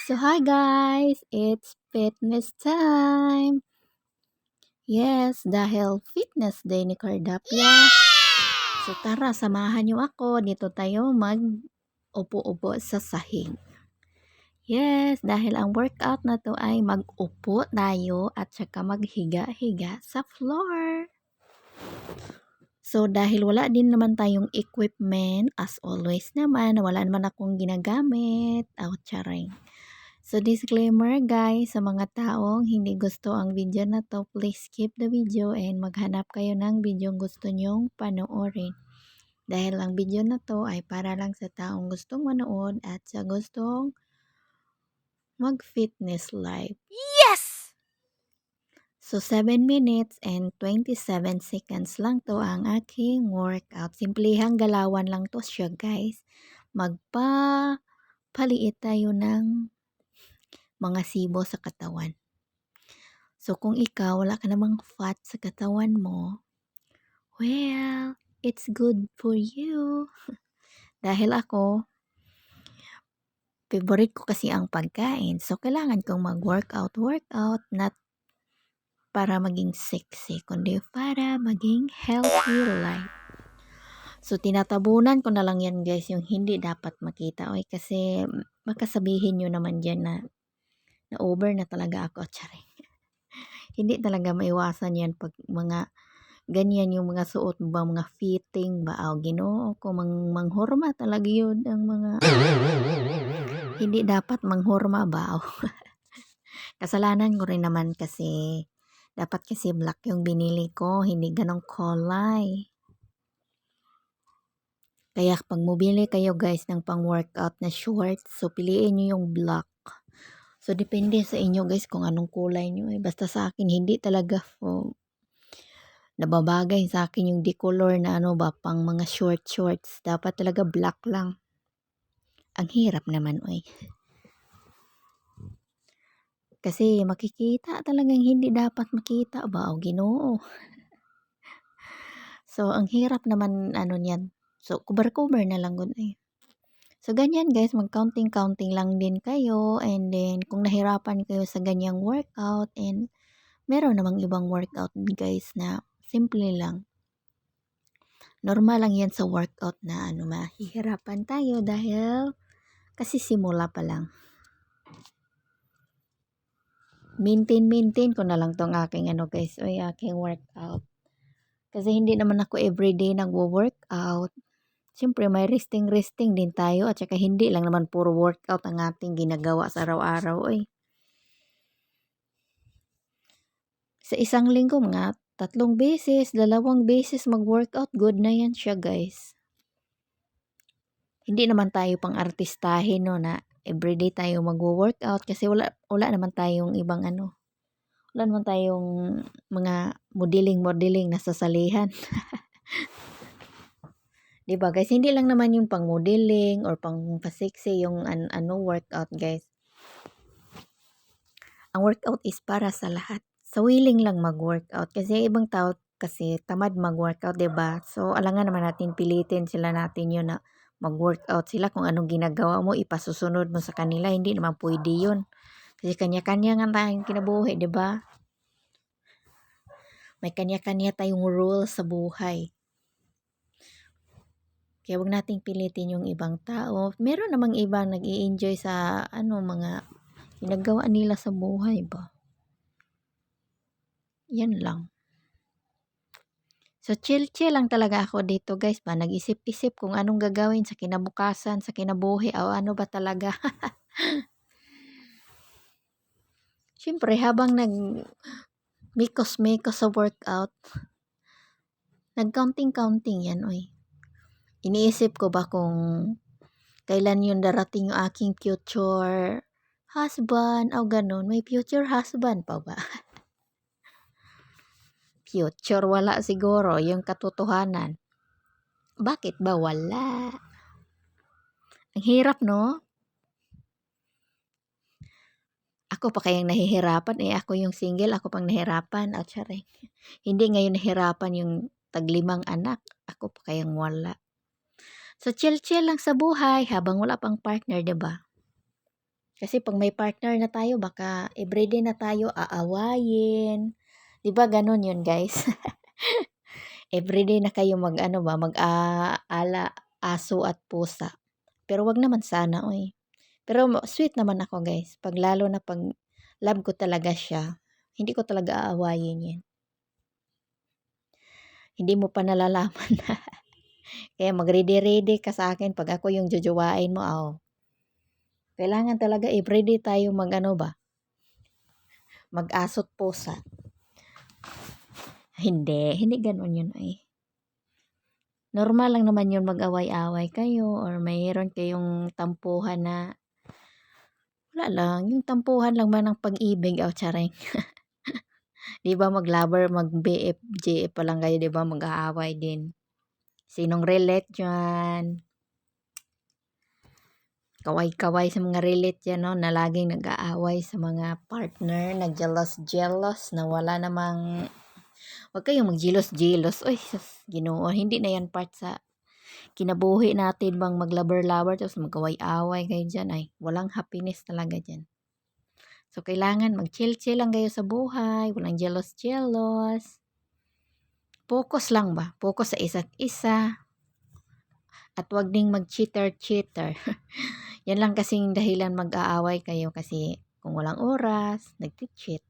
So hi guys, it's fitness time. Yes, dahil fitness day ni Cardapia. So tara, samahan niyo ako. Dito tayo mag-upo-upo sa sahig. Yes, dahil ang workout na to ay mag-upo tayo at saka maghiga-higa sa floor. So dahil wala din naman tayong equipment, as always naman, wala naman akong ginagamit. Charing. So disclaimer guys, sa mga taong hindi gusto ang video na to, please skip the video and maghanap kayo ng video gusto nyong panoorin. Dahil ang video na to ay para lang sa taong gustong manood at sa gustong mag-fitness live. Yes! So 7 minutes and 27 seconds lang to ang aking workout. Simplihang galawan lang to siya guys. Magpapaliit tayo ng mga sibo sa katawan. So kung ikaw wala ka namang fat sa katawan mo, well, it's good for you. Dahil ako, favorite ko kasi ang pagkain. So kailangan kong mag-workout, not para maging sexy, kundi para maging healthy life. So tinatabunan ko na lang yan guys, yung hindi dapat makita. Okay? Kasi makasabihin nyo naman dyan na over na talaga ako. Charing. Hindi talaga maiwasan yan pag mga ganyan yung mga suot mo ba, mga fitting ba, Ginoo ko, manghorma talaga yun ang mga hindi dapat manghorma ba. Kasalanan ko rin naman kasi dapat kasi black yung binili ko, hindi ganong kulay. Kaya pag mobili kayo guys ng pang workout na shorts, so piliin nyo yung black. So depende sa inyo guys kung anong kulay nyo. Basta sa akin hindi talaga nababagay sa akin yung decolor na pang mga shorts. Dapat talaga black lang. Ang hirap naman kasi makikita talagang hindi dapat makita ba, Ginoo. So ang hirap naman niyan. So cover na lang gud So ganyan guys, mag-counting lang din kayo, and then kung nahirapan kayo sa ganyang workout, and meron namang ibang workout guys na simple lang. Normal lang yan sa workout na mahihirapan tayo dahil kasi simula pa lang. Maintain ko na lang tong aking guys, aking workout. Kasi hindi naman ako everyday nagwo-workout. Siyempre may resting din tayo at saka hindi lang naman puro workout ang ating ginagawa sa araw-araw Sa isang linggo mga 3 beses, 2 beses mag-workout, good na yan siya guys. Hindi naman tayo pang artistahin na everyday tayo magwo-workout kasi wala naman tayong ibang wala naman tayong mga modeling na sasalihan. Diba guys, hindi lang naman yung pang modeling or pang pasiksi yung workout guys. Ang workout is para sa lahat. So willing lang mag-workout kasi ibang tao kasi tamad mag-workout, diba? So alangan naman natin pilitin sila natin yun na mag-workout sila kung anong ginagawa mo, ipasusunod mo sa kanila. Hindi naman pwede yun. Kasi kanya-kanya nga tayong kinabuhi, diba? May kanya-kanya tayong rule sa buhay. Kaya wag nating pilitin yung ibang tao. Meron namang iba nag-i-enjoy sa mga ginagawa nila sa buhay ba. Yan lang. So chill lang talaga ako dito guys ba. Nag-isip-isip kung anong gagawin sa kinabukasan, sa kinabuhi o ano ba talaga. Siyempre habang mikos sa workout, nag-counting yan Iniisip ko ba kung kailan yung darating yung aking future husband o ganun. May future husband pa ba? Future wala siguro yung katotohanan. Bakit ba wala? Ang hirap no? Ako pa kayang nahihirapan ako yung single, ako pang nahirapan charing. Hindi ngayon nahirapan yung taglimang anak, ako pa kayang wala. So chill lang sa buhay habang wala pang partner, 'di ba? Kasi pag may partner na tayo, baka everyday na tayo aawayin. 'Di ba ganun yun, guys? Everyday na kayo mag-ala aso at pusa. Pero wag naman sana, oy. Pero sweet naman ako, guys. Lalo na pag love ko talaga siya, hindi ko talaga aawayin yan. Hindi mo pa nalalaman na. Kaya mag-ready-ready ka sa akin pag ako yung jojowain mo, Kailangan talaga everyday tayo mag-aso't pusa. Hindi gano'n yun, Normal lang naman yun mag-away-away kayo or mayroon kayong tampuhan na wala lang, yung tampuhan lang man ng pag-ibig, charing. 'Di ba mag-lover, mag-BF, GF pa lang kayo, 'di ba mag-aaway din. Sinong relate diyan? Kaway-kaway sa mga relate yan, no, na laging nag-aaway sa mga partner, nag-jealous na wala namang, wag kayong mag-jealous. Uy, Ginoo, hindi na yan part sa kinabuhi natin bang mag-lover-lover tapos magkaway-away kayo dyan, walang happiness talaga dyan. So, kailangan mag-chill-chill lang kayo sa buhay, walang jealous-jealous. Focus lang ba? Focus sa isa't isa. At wag ding mag-cheater-cheater. Yan lang kasing dahilan mag-aaway kayo kasi kung walang oras, nag-cheat.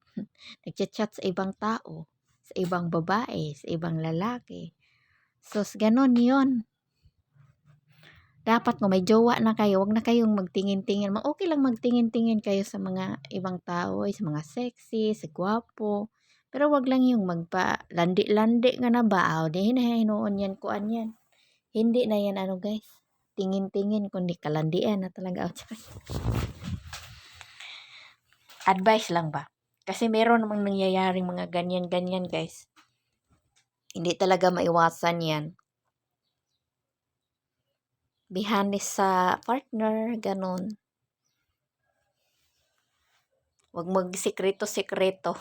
Nag-chat sa ibang tao, sa ibang babae, sa ibang lalaki. So, ganon yon. Dapat kung may jowa na kayo, wag na kayong magtingin-tingin. Okay lang magtingin-tingin kayo sa mga ibang tao, sa mga sexy, sa gwapo. Pero wag lang yung magpa-landi-landi nga na ba? Di na hinuon yan, kuan yan. Hindi na yan guys. Tingin-tingin kundi kalandian na talaga. Advice lang ba? Kasi meron namang nangyayaring mga ganyan-ganyan, guys. Hindi talaga maiwasan yan. Bihanis sa partner, ganun. Huwag mag-sikreto-sikreto.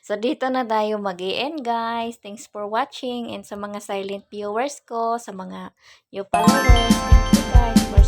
So, dito na tayo mag-i-end, guys. Thanks for watching. And sa mga silent viewers ko, sa mga new followers, thank you, guys.